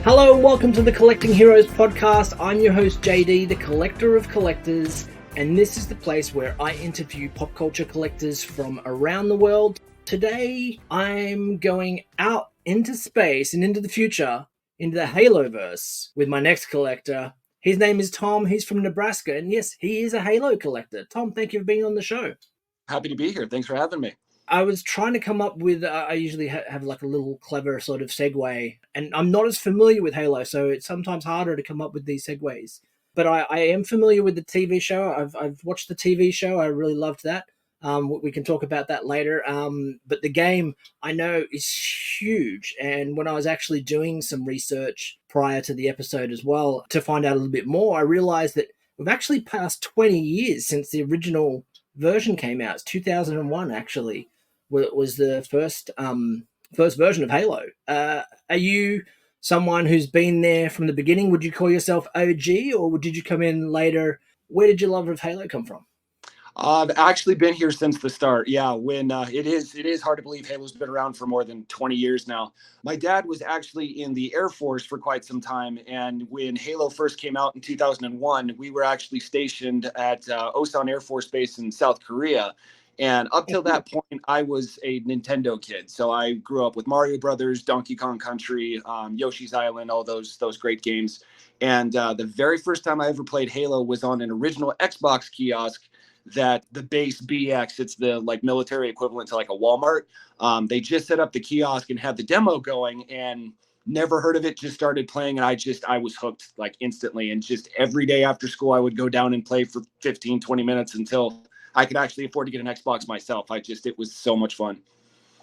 Hello and welcome to the Collecting Heroes podcast. I'm your host JD, the collector of collectors, and this is the place where I interview pop culture collectors from around the world. Today, I'm going out into space and into the future, into the Haloverse, with my next collector. His name is Tom. He's from Nebraska, and yes, he is a Halo collector. Tom, thank you for being on the show. Happy to be here. Thanks for having me. I was trying to come up with, I usually have like a little clever sort of segue, and I'm not as familiar with Halo, so it's sometimes harder to come up with these segues. But I am familiar with the TV show. I've watched the TV show. I really loved that. We can talk about that later. But the game, I know, is huge. And when I was actually doing some research prior to the episode as well, to find out a little bit more, I realized that we've actually passed 20 years since the original version came out. It's 2001, actually. Was the first version of Halo. Are you someone who's been there from the beginning? Would you call yourself OG, or did you come in later? Where did your love of Halo come from? I've actually been here since the start. Yeah, when it is hard to believe Halo's been around for more than 20 years now. My dad was actually in the Air Force for quite some time, and when Halo first came out in 2001, we were actually stationed at Osan Air Force Base in South Korea. And up till that point, I was a Nintendo kid. So I grew up with Mario Brothers, Donkey Kong Country, Yoshi's Island, all those great games. And the very first time I ever played Halo was on an original Xbox kiosk that the base BX, it's the like military equivalent to like a Walmart. They just set up the kiosk and had the demo going, and never heard of it, just started playing. And I was hooked like instantly. And just every day after school, I would go down and play for 15, 20 minutes until I could actually afford to get an Xbox myself. It was so much fun.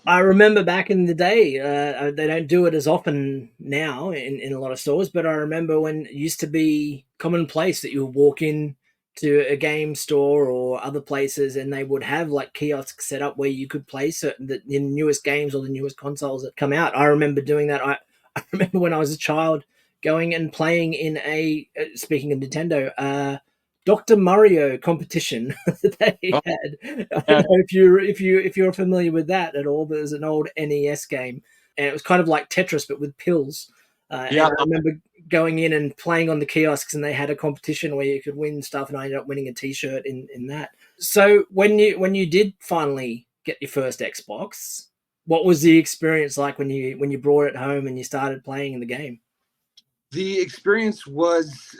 I remember back in the day, they don't do it as often now in a lot of stores, but I remember when it used to be commonplace that you would walk in to a game store or other places and they would have like kiosks set up where you could play the newest games or the newest consoles that come out. I remember doing that. I remember when I was a child going and playing in speaking of Nintendo, Dr. Mario competition that they had. I don't know if you're familiar with that at all, but there's an old NES game, and it was kind of like Tetris but with pills. And I remember going in and playing on the kiosks, and they had a competition where you could win stuff, and I ended up winning a T-shirt in that. So when you did finally get your first Xbox, what was the experience like when you brought it home and you started playing in the game? The experience was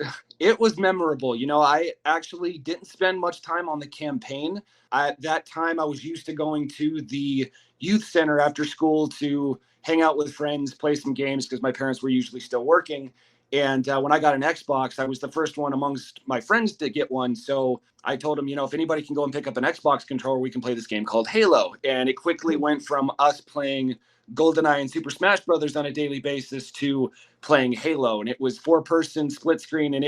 memorable. You know, I actually didn't spend much time on the campaign. At that time, I was used to going to the youth center after school to hang out with friends, play some games, because my parents were usually still working. And when I got an Xbox, I was the first one amongst my friends to get one. So I told them, if anybody can go and pick up an Xbox controller, we can play this game called Halo. And it quickly went from us playing GoldenEye and Super Smash Brothers on a daily basis to playing Halo. And it was 4-person split screen, and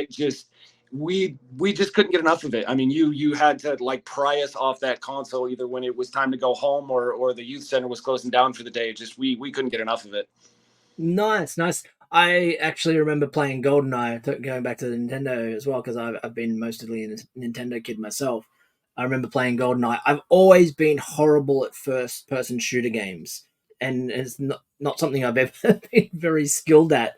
we just couldn't get enough of it. I mean, you had to like pry us off that console either when it was time to go home or the youth center was closing down for the day. We couldn't get enough of it. Nice. I actually remember playing GoldenEye, going back to the Nintendo as well, because I've been mostly a Nintendo kid myself. I remember playing GoldenEye. I've always been horrible at first-person shooter games, and it's not something I've ever been very skilled at.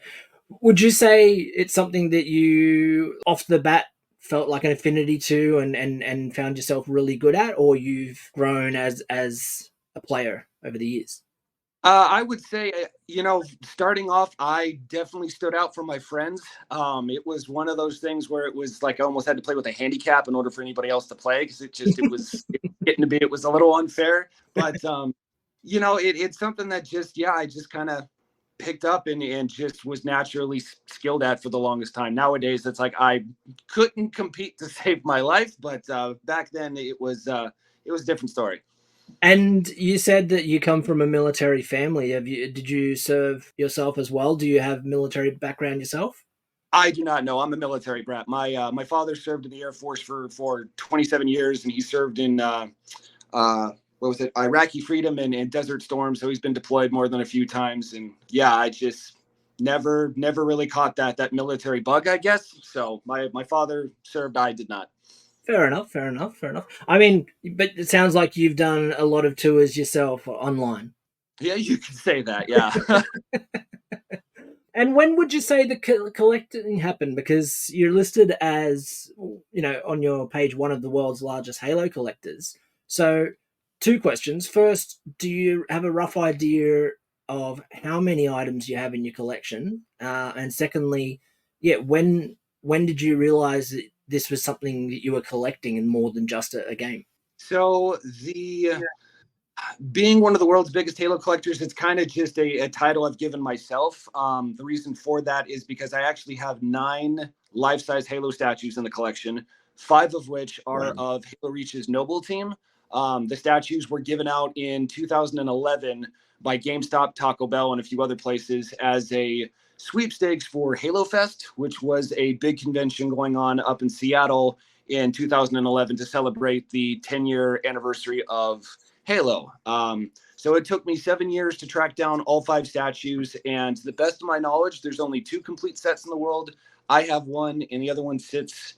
Would you say it's something that you, off the bat, felt like an affinity to and found yourself really good at, or you've grown as a player over the years? I would say, starting off, I definitely stood out from my friends. It was one of those things where it was like I almost had to play with a handicap in order for anybody else to play, because it was getting to be, it was a little unfair. But, it's something that I just kind of picked up and just was naturally skilled at for the longest time. Nowadays, it's like I couldn't compete to save my life. But back then, it was a different story. And you said that you come from a military family. Did you serve yourself as well? Do you have military background yourself? I do not know. I'm a military brat. My father served in the Air Force for 27 years, and he served in Iraqi Freedom and Desert Storm. So he's been deployed more than a few times. And I just never really caught that military bug, I guess. So my father served. I did not. Fair enough. I mean, but it sounds like you've done a lot of tours yourself online. Yeah, you can say that. Yeah. And when would you say the collecting happened? Because you're listed as, on your page, one of the world's largest Halo collectors. So, two questions. First, do you have a rough idea of how many items you have in your collection? And secondly, yeah, when did you realize that this was something that you were collecting and more than just a game? So the being one of the world's biggest Halo collectors, it's kind of just a title I've given myself. The reason for that is because I actually have 9 life-size Halo statues in the collection, 5 of which are of Halo Reach's Noble team. The statues were given out in 2011 by GameStop, Taco Bell, and a few other places as a sweepstakes for Halo Fest, which was a big convention going on up in Seattle in 2011 to celebrate the 10-year anniversary of Halo. So it took me 7 years to track down all 5 statues, and to the best of my knowledge, there's only 2 complete sets in the world. I have one, and the other one sits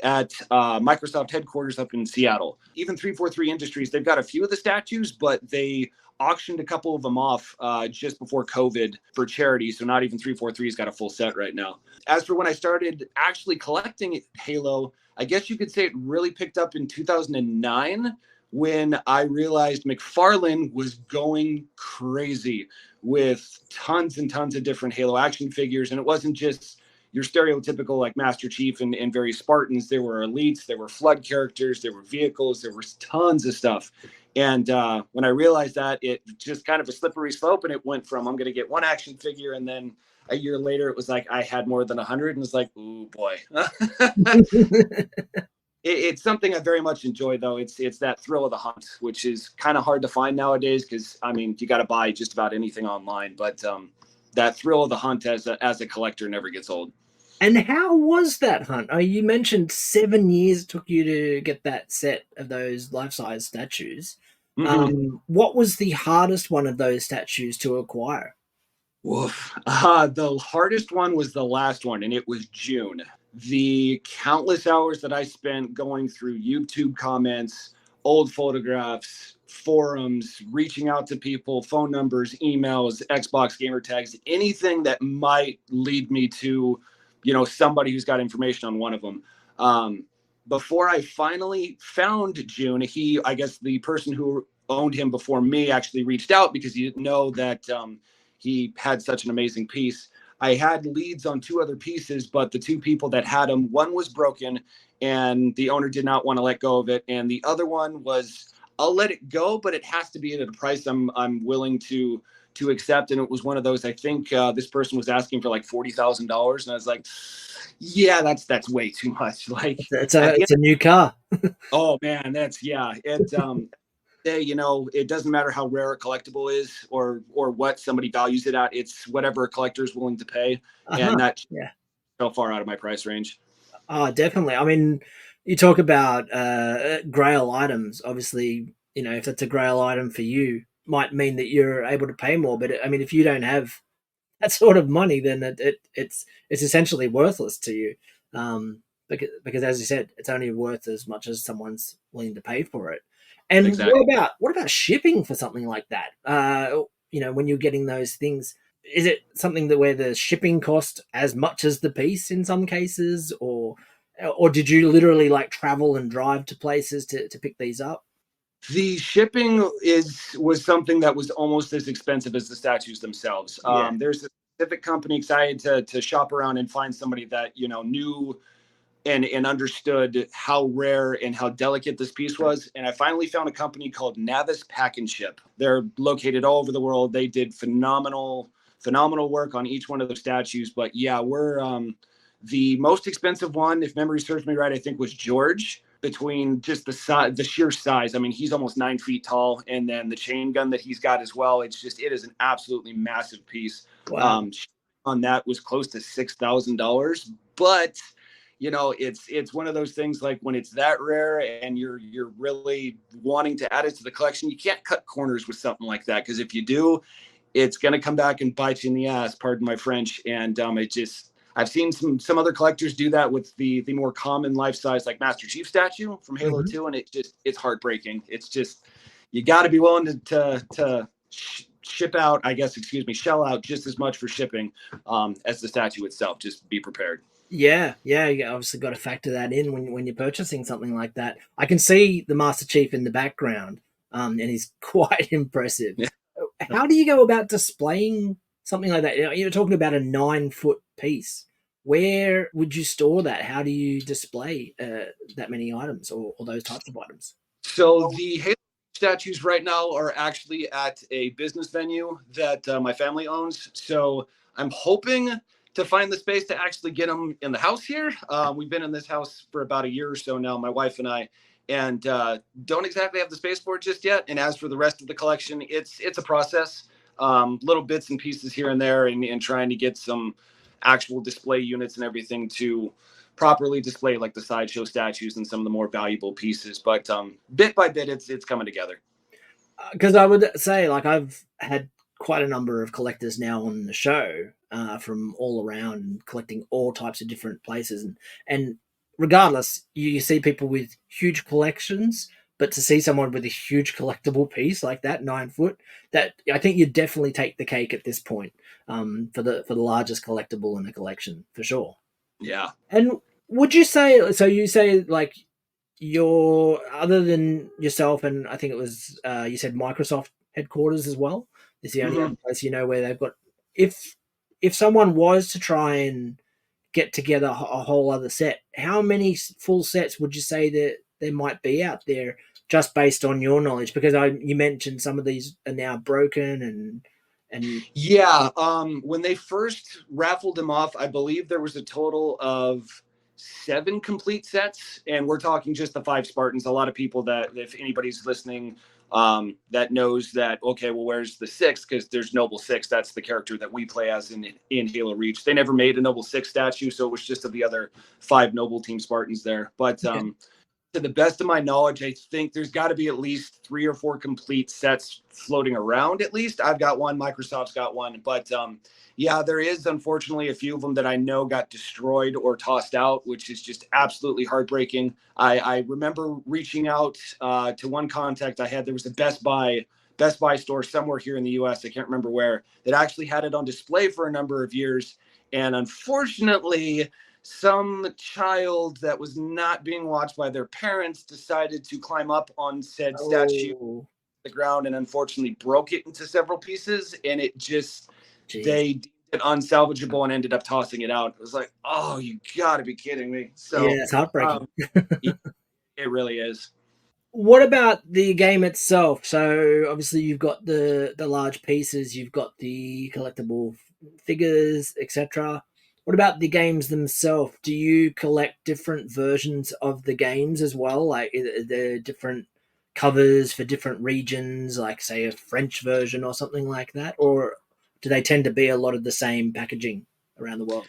at Microsoft headquarters up in Seattle. Even 343 Industries, they've got a few of the statues, but they auctioned a couple of them off just before COVID for charity. So not even 343's got a full set right now. As for when I started actually collecting Halo, I guess you could say it really picked up in 2009 when I realized McFarlane was going crazy with tons and tons of different Halo action figures. And it wasn't just your stereotypical like Master Chief and various Spartans. There were elites, there were flood characters, there were vehicles, there was tons of stuff. And when I realized that, it just kind of a slippery slope, and it went from I'm going to get one action figure, and then a year later it was like I had more than 100, and it's like, ooh boy. It's something I very much enjoy, though. It's that thrill of the hunt, which is kind of hard to find nowadays because, I mean, you got to buy just about anything online. But that thrill of the hunt as a collector never gets old. And how was that hunt? You mentioned 7 years it took you to get that set of those life-size statues. Mm-hmm. What was the hardest one of those statues to acquire? Woof. The hardest one was the last one, and it was June. The countless hours that I spent going through YouTube comments, old photographs, forums, reaching out to people, phone numbers, emails, Xbox gamer tags, anything that might lead me to, somebody who's got information on one of them. Before I finally found June, I guess the person who owned him before me actually reached out because he didn't know that he had such an amazing piece. I had leads on 2 other pieces, but the 2 people that had them, one was broken and the owner did not want to let go of it. And the other one was, I'll let it go, but it has to be at a price I'm willing to accept. And it was one of those, I think this person was asking for like $40,000. And I was like, yeah, that's way too much. Like It's a new car. Oh man, it doesn't matter how rare a collectible is or what somebody values it at. It's whatever a collector is willing to pay. And that's so far out of my price range. Oh, definitely. I mean, you talk about grail items. Obviously, if that's a grail item for you, might mean that you're able to pay more. But I mean, if you don't have that sort of money, then it's essentially worthless to you. Because as you said, it's only worth as much as someone's willing to pay for it. And exactly. What about shipping for something like that? When you're getting those things, is it something that where the shipping cost as much as the piece in some cases, or did you literally like travel and drive to places to pick these up? The shipping was something that was almost as expensive as the statues themselves. There's a specific company excited to shop around and find somebody that knew and understood how rare and how delicate this piece was. And I finally found a company called Navis Pack and Ship. They're located all over the world. They did phenomenal work on each one of those statues. But yeah, we're the most expensive one, if memory serves me right, I think was George. Between just the sheer size. I mean, he's almost 9 feet tall. And then the chain gun that he's got as well. It is an absolutely massive piece. Wow. On that was close to $6,000. But it's one of those things like when it's that rare and you're really wanting to add it to the collection, you can't cut corners with something like that. Because if you do, it's going to come back and bite you in the ass, pardon my French. And I've seen some other collectors do that with the more common life size, like Master Chief statue from Halo 2. And it's heartbreaking. It's just, you got to be willing to shell out just as much for shipping as the statue itself. Just be prepared. Yeah, yeah, you obviously got to factor that in when you're purchasing something like that. I can see the Master Chief in the background, and he's quite impressive. Yeah. How do you go about displaying something like that? You're talking about a 9 foot piece. Where would you store that? How do you display that many items or those types of items? So the Halo statues right now are actually at a business venue that my family owns. So I'm hoping to find the space to actually get them in the house here. We've been in this house for about a year or so now, my wife and I, and don't exactly have the space for it just yet. And as for the rest of the collection, it's a process, little bits and pieces here and there, and trying to get some actual display units and everything to properly display like the sideshow statues and some of the more valuable pieces. But bit by bit, it's coming together. Because I would say, like, I've had quite a number of collectors now on the show from all around, collecting all types of different places, and regardless, you see people with huge collections, but to see someone with a huge collectible piece like that, 9 foot, that I think you definitely take the cake at this point, for the largest collectible in the collection for sure. Yeah. And would you say so? You say like your other than yourself, and I think it was you said Microsoft headquarters as well. Is the only Mm-hmm. other place where they've got. If someone was to try and get together a whole other set, how many full sets would you say that there might be out there, just based on your knowledge? Because you mentioned some of these are now broken and Yeah, when they first raffled them off, I believe there was a total of 7 complete sets, and we're talking just the 5 Spartans. A lot of people that, if anybody's listening, that knows that, okay, well, where's the 6th? Because there's Noble 6. That's the character that we play as in Halo Reach. They never made a Noble 6 statue, so it was just of the other 5 Noble Team Spartans there. But okay. to the best of my knowledge, I think there's got to be at least 3 or 4 complete sets floating around. At least I've got one, Microsoft's got one, but yeah, there is unfortunately a few of them that I know got destroyed or tossed out, which is just absolutely heartbreaking. I remember reaching out to one contact I had. There was a Best Buy store somewhere here in the U.S. I can't remember where, that actually had it on display for a number of years, and unfortunately, some child that was not being watched by their parents decided to climb up on said statue, Oh, the ground, and unfortunately broke it into several pieces, and it just, jeez. they deemed it unsalvageable and ended up tossing it out. It was like, oh, you gotta be kidding me. Yeah, So it's heartbreaking. it, it really is. What about the game itself? So obviously you've got the large pieces, you've got the collectible figures, etc. What about the games themselves? Do you collect different versions of the games as well? Like the different covers for different regions, like say a French version or something like that, or do they tend to be a lot of the same packaging around the world?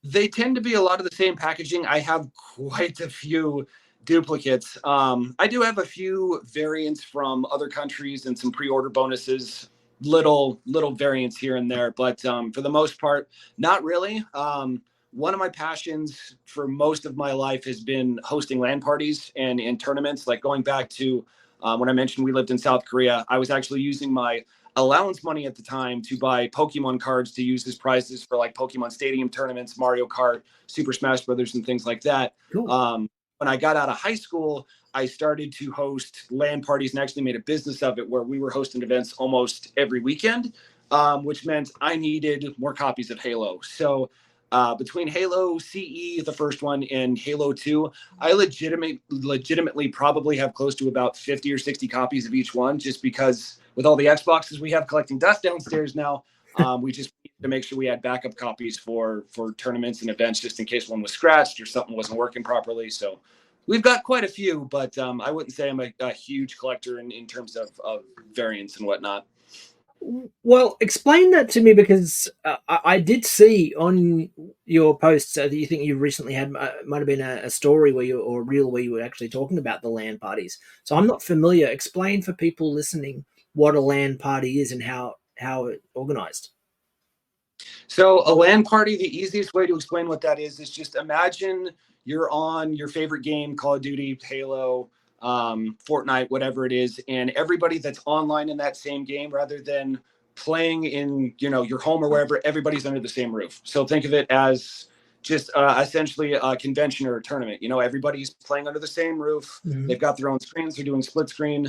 They tend to be a lot of the same packaging. I have quite a few duplicates. I do have a few variants from other countries and some pre-order bonuses, little variants here and there, but for the most part, not really. One of my passions for most of my life has been hosting LAN parties and in tournaments. Like going back to when I mentioned we lived in South Korea, I was actually using my allowance money at the time to buy Pokemon cards to use as prizes for like Pokemon Stadium tournaments, Mario Kart, Super Smash Brothers, and things like that. Cool. When I got out of high school, I started to host LAN parties and actually made a business of it where we were hosting events almost every weekend, which meant I needed more copies of Halo. So between Halo CE, the first one, and Halo 2, I legitimately probably have close to about 50 or 60 copies of each one, just because with all the Xboxes we have collecting dust downstairs now, we just needed to make sure we had backup copies for tournaments and events, just in case one was scratched or something wasn't working properly. So we've got quite a few, but I wouldn't say I'm a huge collector in terms of variants and whatnot. Well, explain that to me because I did see on your posts that you think you recently had might have been a story where you or a reel where you were actually talking about the LAN parties. So I'm not familiar. Explain for people listening what a LAN party is and how it organized. So a LAN party, the easiest way to explain what that is just imagine you're on your favorite game, Call of Duty, Halo, Fortnite, whatever it is, and everybody that's online in that same game, rather than playing in, your home or wherever, everybody's under the same roof. So think of it as just essentially a convention or a tournament. Everybody's playing under the same roof. Mhm. They've got their own screens. They're doing split screen,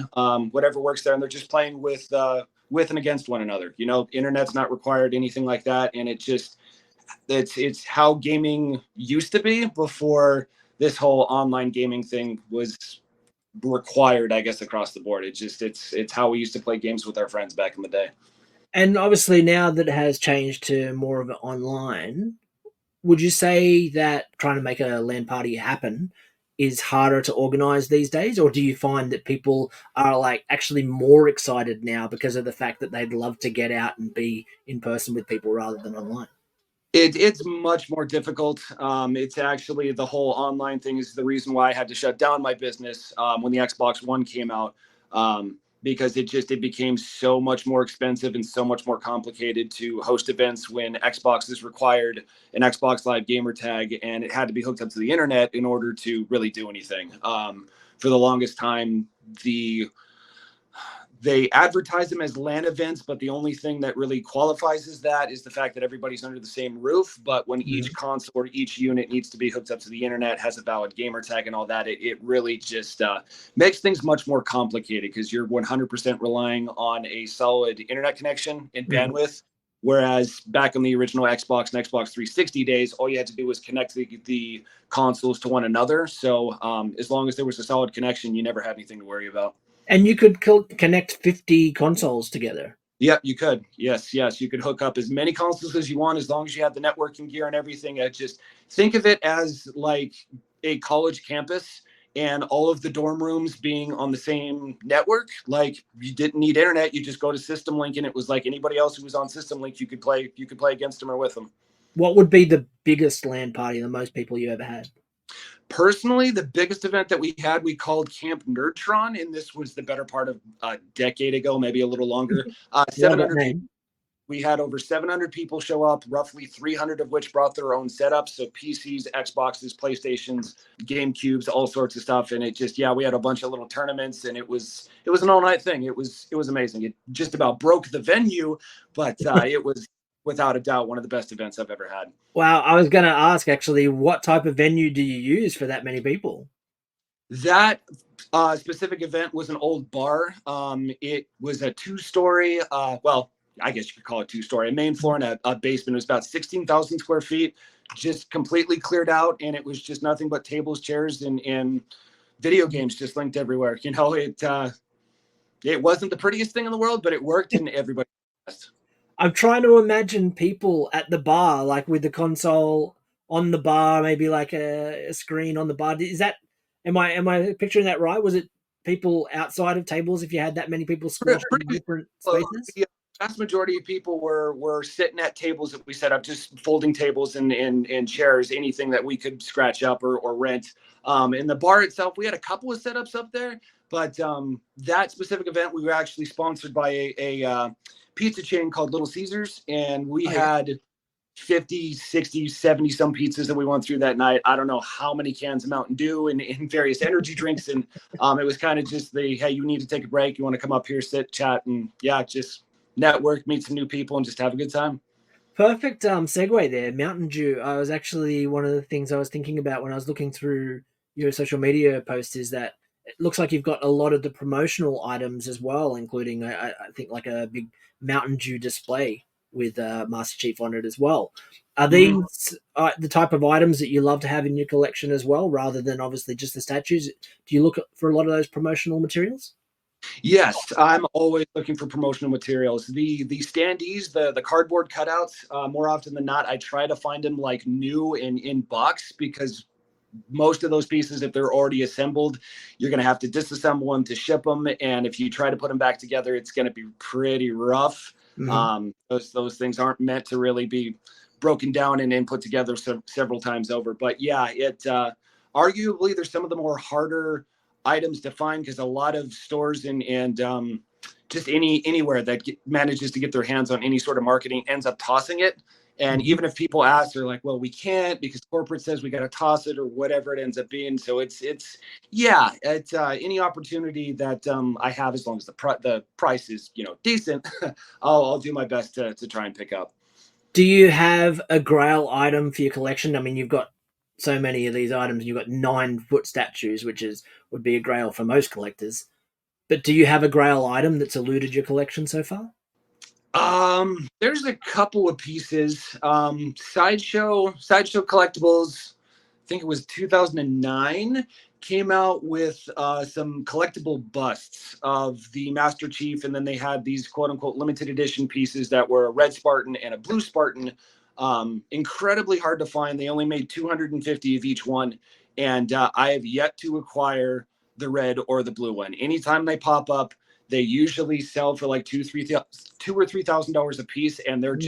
whatever works there, and they're just playing with and against one another. Internet's not required, anything like that, and it's how gaming used to be before this whole online gaming thing was required, I guess, across the board. It's how we used to play games with our friends back in the day. And obviously, now that it has changed to more of an online, would you say that trying to make a LAN party happen is harder to organize these days, or do you find that people are like actually more excited now because of the fact that they'd love to get out and be in person with people rather than online? It's much more difficult. It's actually the whole online thing is the reason why I had to shut down my business when the Xbox One came out, because it became so much more expensive and so much more complicated to host events when Xbox is required an Xbox Live gamer tag, and it had to be hooked up to the internet in order to really do anything. For the longest time, they advertise them as LAN events, but the only thing that really qualifies as that is the fact that everybody's under the same roof. But when each console or each unit needs to be hooked up to the internet, has a valid gamer tag and all that, it really just makes things much more complicated because you're 100% relying on a solid internet connection and bandwidth. Whereas back in the original Xbox and Xbox 360 days, all you had to do was connect the consoles to one another. So as long as there was a solid connection, you never had anything to worry about. And you could connect 50 consoles together. Yep, you could. Yes. You could hook up as many consoles as you want as long as you have the networking gear and everything. Just think of it as like a college campus and all of the dorm rooms being on the same network. Like you didn't need internet. You just go to System Link, and it was like anybody else who was on System Link, you could play against them or with them. What would be the biggest LAN party, the most people you ever had? Personally, the biggest event that we had, we called Camp Nerdtron, and this was the better part of a decade ago, maybe a little longer. 700 people. We had over 700 people show up, roughly 300 of which brought their own setups, so PCs, Xboxes, PlayStations, GameCubes, all sorts of stuff. And we had a bunch of little tournaments, and it was an all-night thing. It was amazing. It just about broke the venue, but it was without a doubt one of the best events I've ever had. Wow, I was going to ask actually, what type of venue do you use for that many people? That specific event was an old bar. It was a two-story, I guess you could call it two-story, a main floor and a basement. It was about 16,000 square feet, just completely cleared out, and it was just nothing but tables, chairs, and video games just linked everywhere. It wasn't the prettiest thing in the world, but it worked, and everybody was. I'm trying to imagine people at the bar, like with the console on the bar, maybe like a screen on the bar. Am I picturing that right? Was it people outside of tables if you had that many people squashed in different spaces? The vast majority of people were sitting at tables that we set up, just folding tables and chairs, anything that we could scratch up or rent. In the bar itself, we had a couple of setups up there, but that specific event, we were actually sponsored by a pizza chain called Little Caesars, and we had 50, 60, 70 some pizzas that we went through that night. I don't know how many cans of Mountain Dew and various energy drinks. And it was kind of just hey, you need to take a break. You want to come up here, sit, chat, and just network, meet some new people, and just have a good time. Perfect segue there. Mountain Dew. I was actually one of the things I was thinking about when I was looking through your social media posts is that it looks like you've got a lot of the promotional items as well, including I think like a big Mountain Dew display with Master Chief on it as well. Are these the type of items that you love to have in your collection as well, rather than obviously just the statues? Do you look for a lot of those promotional materials? Yes, I'm always looking for promotional materials. The standees, the cardboard cutouts, more often than not, I try to find them like new and in box, because most of those pieces, if they're already assembled, you're going to have to disassemble them to ship them. And if you try to put them back together, it's going to be pretty rough. Those things aren't meant to really be broken down and put together several times over. But arguably there's some of the more harder items to find, because a lot of stores and just anywhere that manages to get their hands on any sort of marketing ends up tossing it. And Mhm. even if people ask, they're like, well, we can't because corporate says we got to toss it or whatever it ends up being. So yeah, it's any opportunity that I have, as long as the price is, decent, I'll do my best to try and pick up. Do you have a grail item for your collection? I mean, you've got so many of these items. You've got 9-foot statues, which is would be a grail for most collectors. But do you have a grail item that's eluded your collection so far? There's a couple of pieces. Sideshow Collectibles, I think it was 2009, came out with some collectible busts of the Master Chief, and then they had these quote unquote limited edition pieces that were a red Spartan and a blue Spartan. Incredibly hard to find. They only made 250 of each one, and I have yet to acquire the red or the blue one. Anytime they pop up, they usually sell for like $2,000 or $3,000 a piece, and they're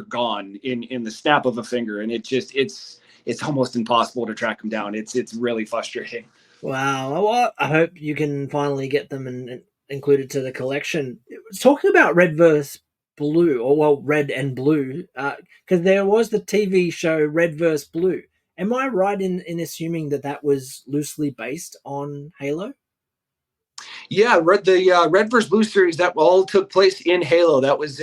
gone in the snap of a finger, and it's almost impossible to track them down. It's really frustrating. Wow. Well, I hope you can finally get them and included to the collection. Talking about red versus blue, or well, red and blue, because there was the TV show Red versus Blue. Am I right in assuming that that was loosely based on Halo? Yeah, Red versus Blue series that all took place in Halo. That was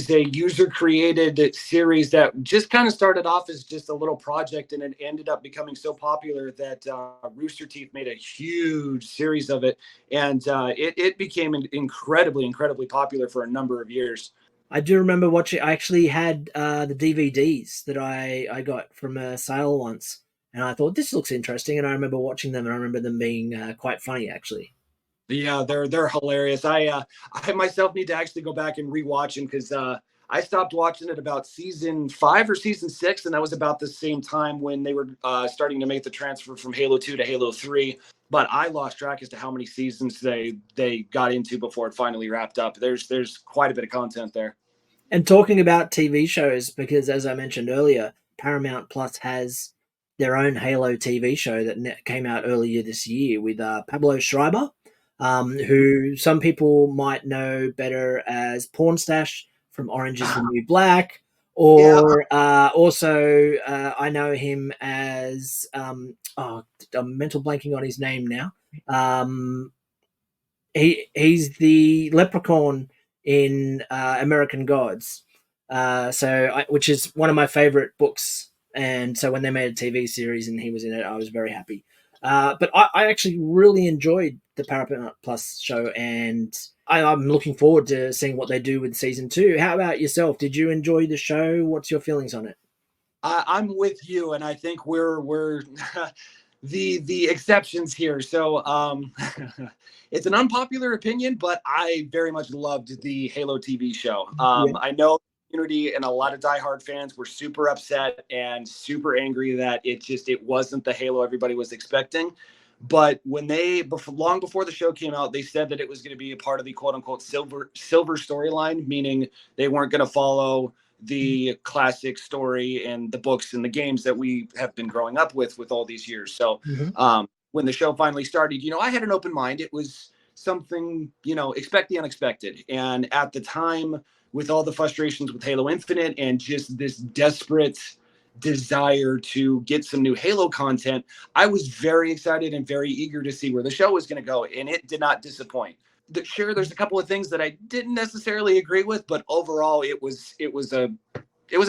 a user created series that just kind of started off as just a little project, and it ended up becoming so popular that Rooster Teeth made a huge series of it, and it became incredibly popular for a number of years. I do remember watching. I actually had the DVDs that I got from a sale once, and I thought this looks interesting. And I remember watching them, and I remember them being quite funny, actually. Yeah, they're hilarious. I myself need to actually go back and rewatch them because I stopped watching it about season 5 or season 6, and that was about the same time when they were starting to make the transfer from Halo 2 to Halo 3. But I lost track as to how many seasons they got into before it finally wrapped up. There's quite a bit of content there. And talking about TV shows, because as I mentioned earlier, Paramount Plus has their own Halo TV show that came out earlier this year with Pablo Schreiber, who some people might know better as Pornstash from Orange is the New Black, Yeah. or also I know him as I'm mental blanking on his name now. He's the leprechaun in American Gods, which is one of my favorite books. And so when they made a TV series and he was in it, I was very happy. But I actually really enjoyed the Paramount Plus show, and I'm looking forward to seeing what they do with season 2. How about yourself? Did you enjoy the show? What's your feelings on it? I'm with you, and I think we're the exceptions here. So it's an unpopular opinion, but I very much loved the Halo TV show. Yeah. I know the community and a lot of diehard fans were super upset and super angry that it wasn't the Halo everybody was expecting. But when long before the show came out, they said that it was going to be a part of the quote unquote silver storyline, meaning they weren't going to follow the classic story and the books and the games that we have been growing up with all these years. So Mm-hmm. when the show finally started, I had an open mind. It was something, expect the unexpected. And at the time, with all the frustrations with Halo Infinite and just this desperate desire to get some new Halo content, I was very excited and very eager to see where the show was going to go. And it did not disappoint. Sure, there's a couple of things that I didn't necessarily agree with, but overall it was a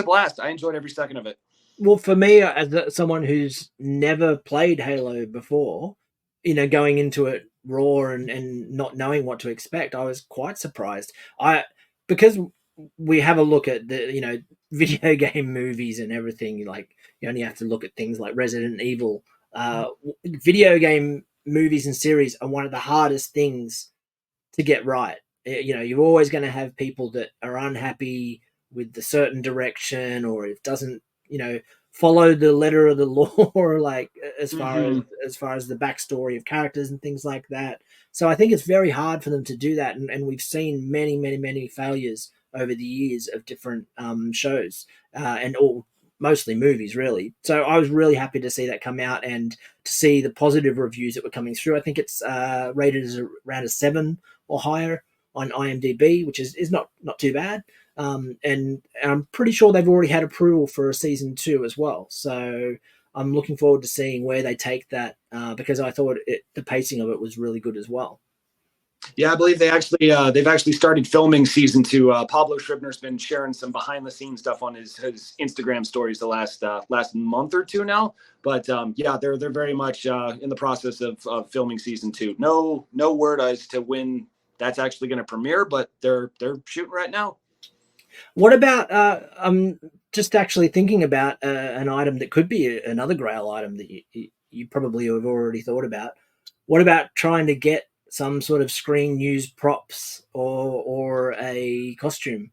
blast. I enjoyed every second of it. Well, for me, as someone who's never played Halo before, going into it raw and not knowing what to expect, I was quite surprised. Because we have a look at the video game movies and everything. Like, you only have to look at things like Resident Evil. Video game movies and series are one of the hardest things to get right. You're always going to have people that are unhappy with the certain direction, or it doesn't, follow the letter of the law, like as far as Mm-hmm. as far as the backstory of characters and things like that. So I think it's very hard for them to do that, and we've seen many failures over the years of different shows, and all mostly movies, really. So I was really happy to see that come out and to see the positive reviews that were coming through. I think it's rated as around a 7 or higher on IMDb, which is not too bad. And I'm pretty sure they've already had approval for a season 2 as well. So I'm looking forward to seeing where they take that, because I thought the pacing of it was really good as well. Yeah, I believe they've actually started filming season 2. Pablo Scribner's been sharing some behind the scenes stuff on his Instagram stories the last month or two now. But yeah, they're very much in the process of filming season 2. No word as to when that's actually going to premiere, but they're shooting right now. What about I'm just actually thinking about an item that could be another Grail item that you probably have already thought about. What about trying to get some sort of screen used props or a costume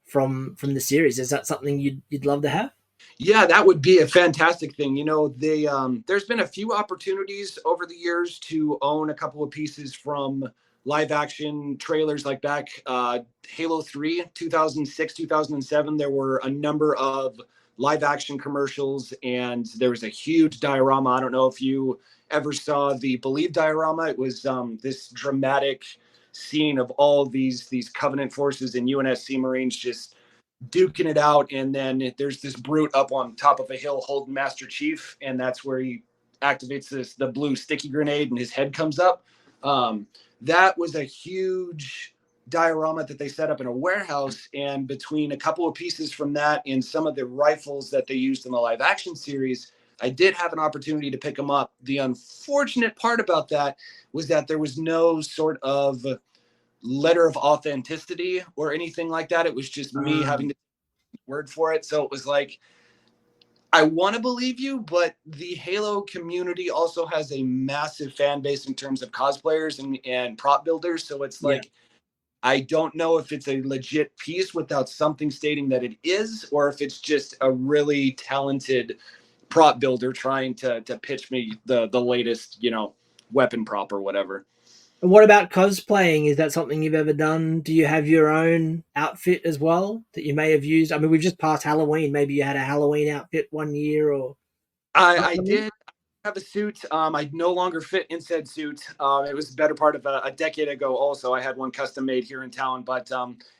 from the series? Is that something you'd love to have? Yeah, that would be a fantastic thing. There's been a few opportunities over the years to own a couple of pieces from live action trailers, like back Halo 3, 2006, 2007. There were a number of live action commercials, and there was a huge diorama. I don't know if you ever saw the Believe diorama. It was this dramatic scene of all these Covenant forces and UNSC Marines just duking it out, and then there's this brute up on top of a hill holding Master Chief, and that's where he activates the blue sticky grenade, and his head comes up. That was a huge diorama that they set up in a warehouse, and between a couple of pieces from that and some of the rifles that they used in the live action series, I did have an opportunity to pick them up. The unfortunate part about that was that there was no sort of letter of authenticity or anything like that. It was just me having to word for it. So it was like, I want to believe you, but the Halo community also has a massive fan base in terms of cosplayers and prop builders. So it's Yeah. like, I don't know if it's a legit piece without something stating that it is, or if it's just a really talented prop builder trying to pitch me the latest, weapon prop or whatever. And what about cosplaying? Is that something you've ever done? Do you have your own outfit as well that you may have used? I mean, we've just passed Halloween. Maybe you had a Halloween outfit one year or I something? did have a suit. I no longer fit in said suit. It was the better part of a decade ago. Also, I had one custom made here in town, but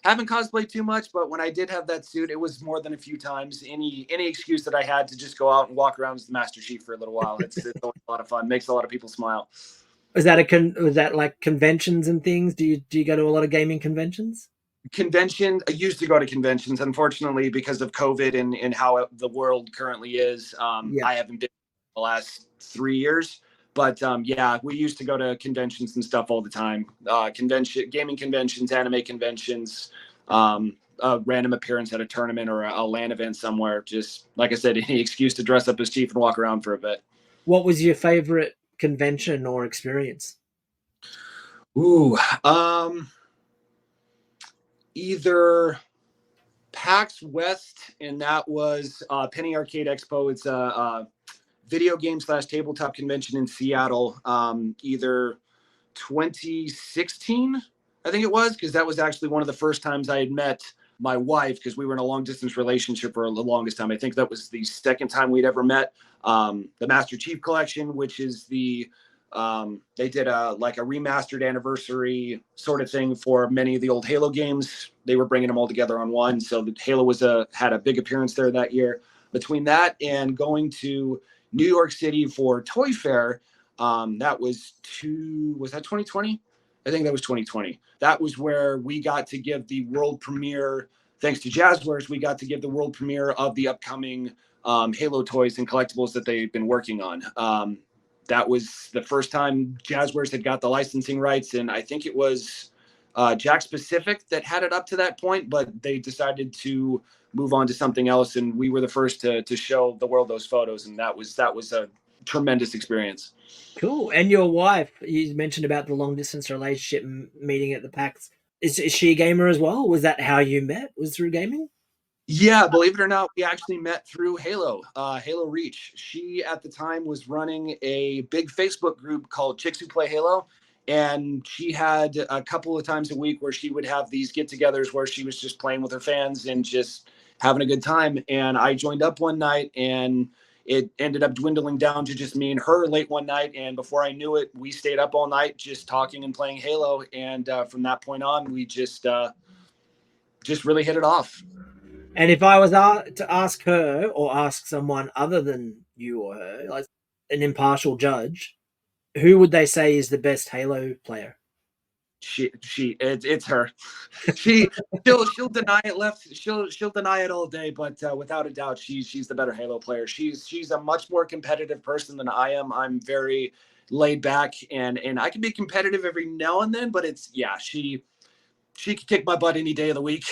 haven't cosplayed too much. But when I did have that suit, it was more than a few times. Any excuse that I had to just go out and walk around as the Master Chief for a little while. It's always a lot of fun. Makes a lot of people smile. Was that like conventions and things? Do you go to a lot of gaming conventions? Convention. I used to go to conventions. Unfortunately, because of COVID and how the world currently is, Yeah. I haven't been the last 3 years. But yeah, we used to go to conventions and stuff all the time. Gaming conventions, anime conventions, a random appearance at a tournament or a LAN event somewhere. Just like I said, any excuse to dress up as Chief and walk around for a bit. What was your favorite convention or experience? Ooh, either PAX West, and that was Penny Arcade Expo. It's a video game / tabletop convention in Seattle, either 2016, I think it was, because that was actually one of the first times I had met my wife, because we were in a long distance relationship for the longest time. I think that was the second time we'd ever met. The Master Chief Collection, which is they did a remastered anniversary sort of thing for many of the old Halo games. They were bringing them all together on one. So the Halo had a big appearance there that year. Between that and going to New York City for Toy Fair, was that 2020? I think that was 2020. That was where we got to give the world premiere. Thanks to Jazzwares, we got to give the world premiere of the upcoming Halo toys and collectibles that they've been working on. That was the first time Jazzwares had got the licensing rights, and I think it was Jack Pacific that had it up to that point, but they decided to move on to something else, and we were the first to show the world those photos, and that was a tremendous experience. Cool. And your wife, you mentioned about the long distance relationship meeting at the PAX. Is she a gamer as well? Was that how you met? Was through gaming? Yeah, believe it or not, we actually met through Halo, Halo Reach. She at the time was running a big Facebook group called Chicks Who Play Halo, and she had a couple of times a week where she would have these get-togethers where she was just playing with her fans and just having a good time. And I joined up one night, and it ended up dwindling down to just me and her late one night. And before I knew it, we stayed up all night just talking and playing Halo. And from that point on, we just just really hit it off. And if I was to ask her or ask someone other than you or her, like an impartial judge, who would they say is the best Halo player? It's her. she she'll deny it she'll deny it all day, but without a doubt she's the better Halo player. She's a much more competitive person than I am. I'm very laid back, and I can be competitive every now and then, but it's she can kick my butt any day of the week.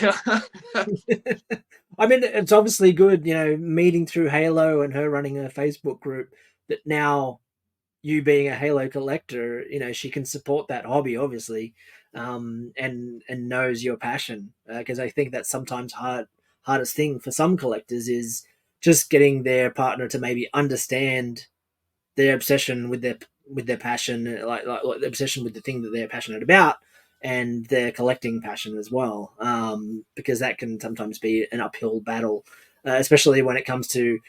I mean, it's obviously good, meeting through Halo and her running a Facebook group, that now you being a Halo collector, she can support that hobby, obviously, and knows your passion. Because I think that's sometimes hardest thing for some collectors is just getting their partner to maybe understand their obsession with their passion, like the obsession with the thing that they're passionate about, and their collecting passion as well. Because that can sometimes be an uphill battle, especially when it comes to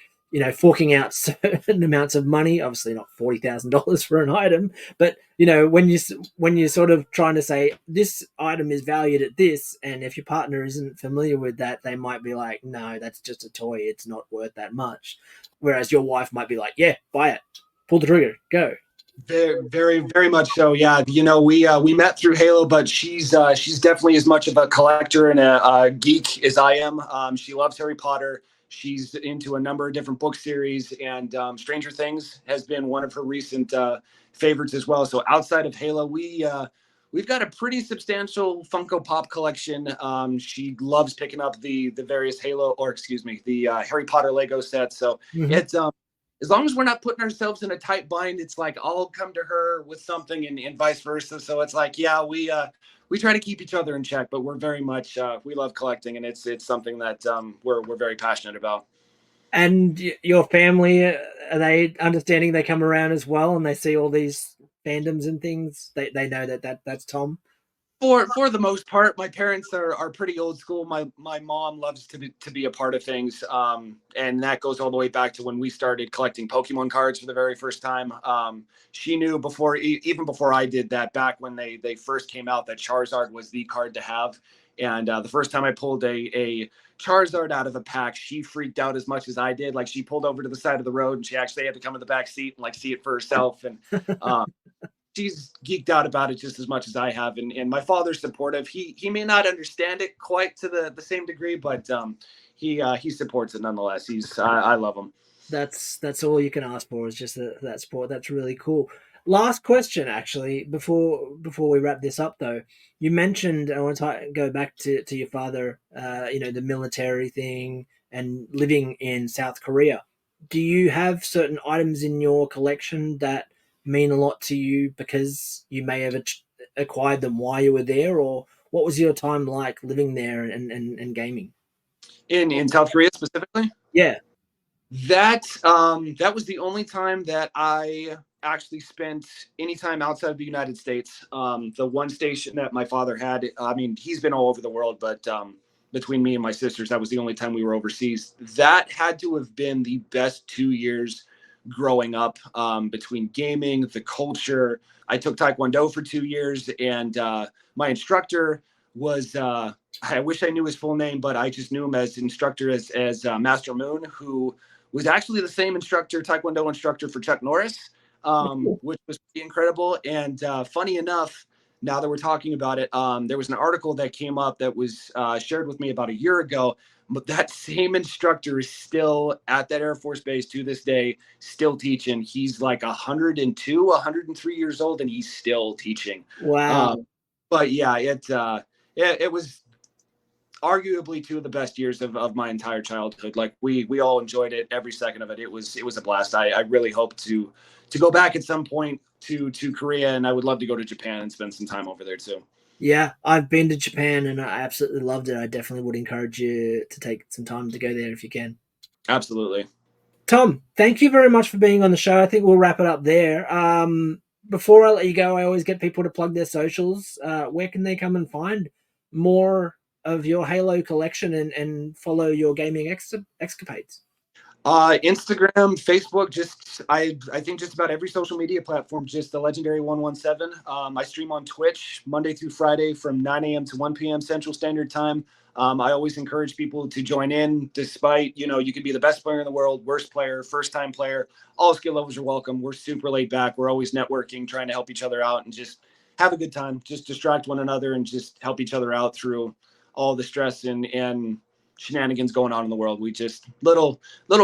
forking out certain amounts of money. Obviously, not $40,000 for an item, but when you're sort of trying to say this item is valued at this, and if your partner isn't familiar with that, they might be like, "No, that's just a toy. It's not worth that much." Whereas your wife might be like, "Yeah, buy it, pull the trigger, go." Very, very, very much so. Yeah, we met through Halo, but she's definitely as much of a collector and a geek as I am. She loves Harry Potter. She's into a number of different book series, and Stranger Things has been one of her recent favorites as well. So outside of Halo, we've got a pretty substantial Funko Pop collection. She loves picking up the various Halo, or excuse me, the Harry Potter Lego sets. So it's as long as we're not putting ourselves in a tight bind, it's like I'll come to her with something and vice versa. So it's like, yeah, we try to keep each other in check, but we're very much we love collecting, and it's something that we're very passionate about. And your family, are they understanding? They come around as well, and they see all these fandoms and things. They know that's Tom. For the most part, my parents are pretty old school. My mom loves to be a part of things, and that goes all the way back to when we started collecting Pokemon cards for the very first time. She knew even before I did that, back when they first came out, that Charizard was the card to have. And the first time I pulled a Charizard out of a pack, she freaked out as much as I did. Like, she pulled over to the side of the road, and she actually had to come in the back seat and like see it for herself. And she's geeked out about it just as much as I have. And my father's supportive. He may not understand it quite to the same degree, but he supports it nonetheless. I love him. That's all you can ask for, is just that support. That's really cool. Last question, actually, before we wrap this up, though. You mentioned, I want to go back to your father. The military thing and living in South Korea. Do you have certain items in your collection that mean a lot to you because you may have acquired them while you were there, or what was your time like living there and gaming? In South Korea specifically? Yeah. That was the only time that I actually spent any time outside of the United States. The one station that my father had, I mean, he's been all over the world, but between me and my sisters, that was the only time we were overseas. That had to have been the best 2 years growing up, between gaming, the culture. I took Taekwondo for 2 years, and my instructor was I wish I knew his full name, but I just knew him as instructor as Master Moon, who was actually the same Taekwondo instructor for Chuck Norris, which was pretty incredible. And funny enough, now that we're talking about it, there was an article that came up that was shared with me about a year ago. But that same instructor is still at that Air Force base to this day, still teaching. He's like 102, 103 years old, and he's still teaching. Wow. But yeah, it was arguably two of the best years of my entire childhood. Like, we all enjoyed it, every second of it. It was a blast. I really hope to go back at some point to Korea, and I would love to go to Japan and spend some time over there too. Yeah, I've been to Japan and I absolutely loved it. I definitely would encourage you to take some time to go there if you can. Absolutely. Tom, thank you very much for being on the show. I think we'll wrap it up there. Before I let you go, I always get people to plug their socials. Where can they come and find more of your Halo collection and follow your gaming escapades? Instagram, Facebook, just I think just about every social media platform, just the legendary 117. I stream on Twitch Monday through Friday from 9 a.m. to 1 p.m. Central Standard Time. I always encourage people to join in, despite, you could be the best player in the world, worst player, first time player, all skill levels are welcome. We're super laid back. We're always networking, trying to help each other out and just have a good time, just distract one another and just help each other out through all the stress and shenanigans going on in the world. We just little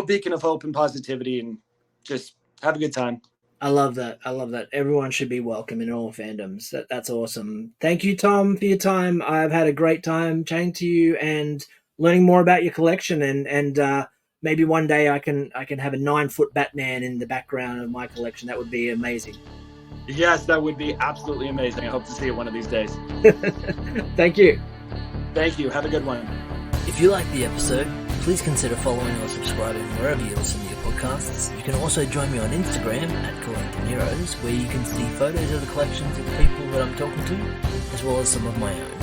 beacon of hope and positivity and just have a good time. I love that. I love that. Everyone should be welcome in all fandoms. That's awesome. Thank you, Tom, for your time. I've had a great time chatting to you and learning more about your collection. And maybe one day I can have a 9-foot Batman in the background of my collection. That would be amazing. Yes, that would be absolutely amazing. I hope to see it one of these days. Thank you. Thank you. Have a good one. If you like the episode, please consider following or subscribing wherever you listen to your podcasts. You can also join me on Instagram at Collecting Heroes, where you can see photos of the collections of the people that I'm talking to, as well as some of my own.